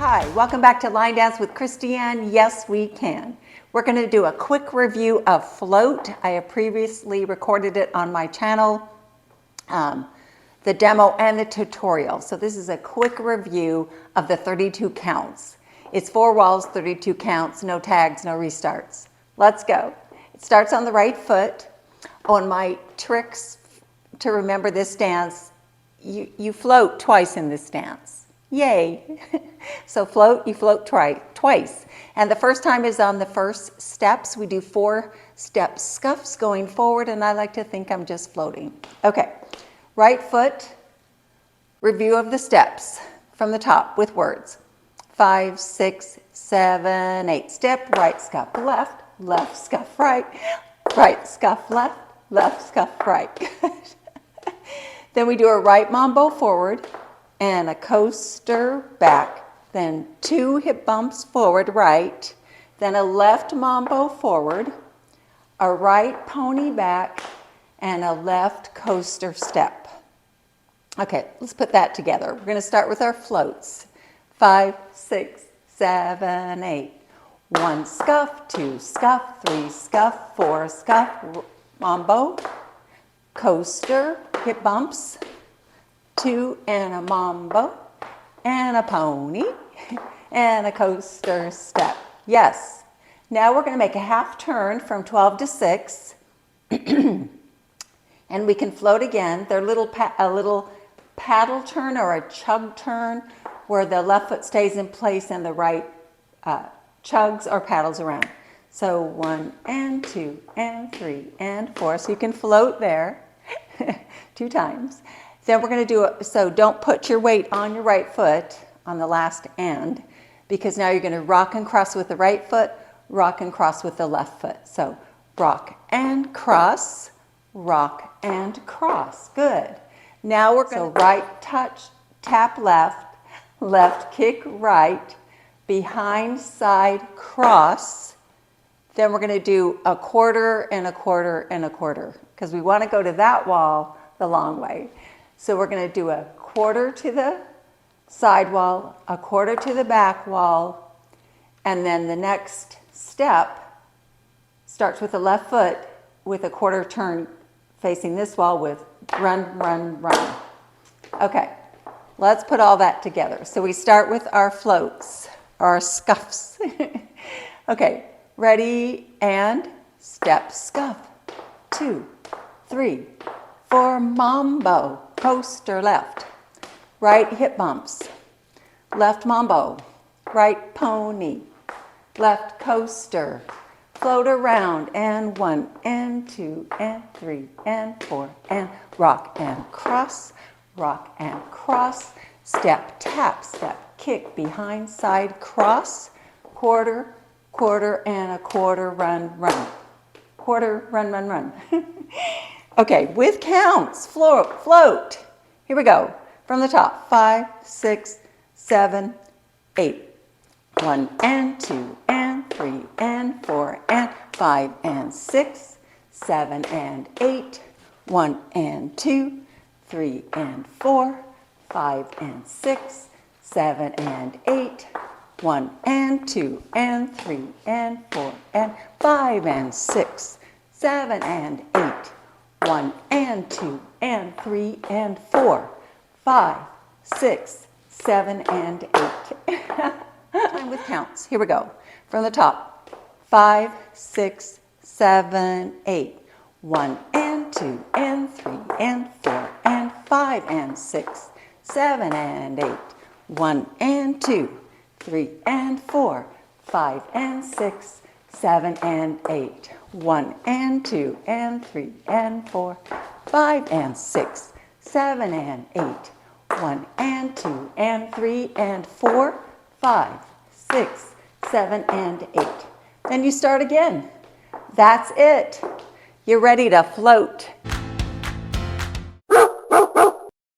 Hi, welcome back to Line Dance with Cristi Ann. Yes, we can. We're going to do a quick review of float. I have previously recorded it on my channel, the demo and the tutorial. So this is a quick review of the 32 counts. It's 4 walls, 32 counts, no tags, no restarts. Let's go. It starts on the right foot. On my tricks to remember this dance, you float twice in this dance. Yay. So you float twice. And the first time is on the first steps. We do 4 step scuffs going forward, and I like to think I'm just floating. Okay, right foot, review of the steps from the top with words. 5, 6, 7, 8. Step, right scuff left, left scuff right, right scuff left, left scuff right. Then we do a right mambo forward and a coaster back, then 2 hip bumps forward right, then a left mambo forward, a right pony back, and a left coaster step. Okay, let's put that together. We're going to start with our floats. 5, 6, 7, 8. 1 scuff, 2 scuff, 3 scuff, 4 scuff, mambo, coaster, hip bumps, 2 and a mambo, and a pony, and a coaster step. Yes. Now we're going to make a half turn from 12 to 6, and we can float again. They're a little paddle turn or a chug turn where the left foot stays in place and the right chugs or paddles around. So 1 and 2 and 3 and 4. So you can float there 2 times. Then we're going to do it, so don't put your weight on your right foot on the last end, because now you're going to rock and cross with the right foot, rock and cross with the left foot. So rock and cross, rock and cross. Good. Now we're going to right touch, tap left, left kick right, behind side cross. Then we're going to do a quarter and a quarter and a quarter, because we want to go to that wall the long way. So we're going to do a quarter to the side wall, a quarter to the back wall, and then the next step starts with the left foot with a quarter turn facing this wall with run, run, run. Okay, let's put all that together. So we start with our floats, our scuffs. Okay, ready, and step scuff. 2, 3, 4, mambo, coaster left, right hip bumps, left mambo, right pony, left coaster, float around, and 1 and 2 and 3 and 4, and rock and cross, step, tap, step, kick, behind side cross, quarter, quarter, and a quarter, run, run. Quarter, run, run, run. Okay, with counts, float. Here we go. From the top, 5, 6, 7, 8. 1 and 2 and 3 and 4 and 5 and 6, 7 and 8. 1 and 2, 3 and 4, 5 and 6, 7 and 8. 1 and 2 and 3 and 4 and 5 and 6, 7 and 8. 1 and 2 and 3 and 4, 5, 6, 7, and 8. Time with counts. Here we go. From the top. 5, 6, 7, 8. 1 and 2 and 3 and 4 and 5 and 6, 7 and 8. 1 and 2, 3 and 4, 5 and 6, 7 and 8. 1 and 2 and 3 and 4, 5 and 6, 7 and 8. 1 and 2 and 3 and 4, 5, 6, 7 and 8. Then you start again. That's it. You're ready to float.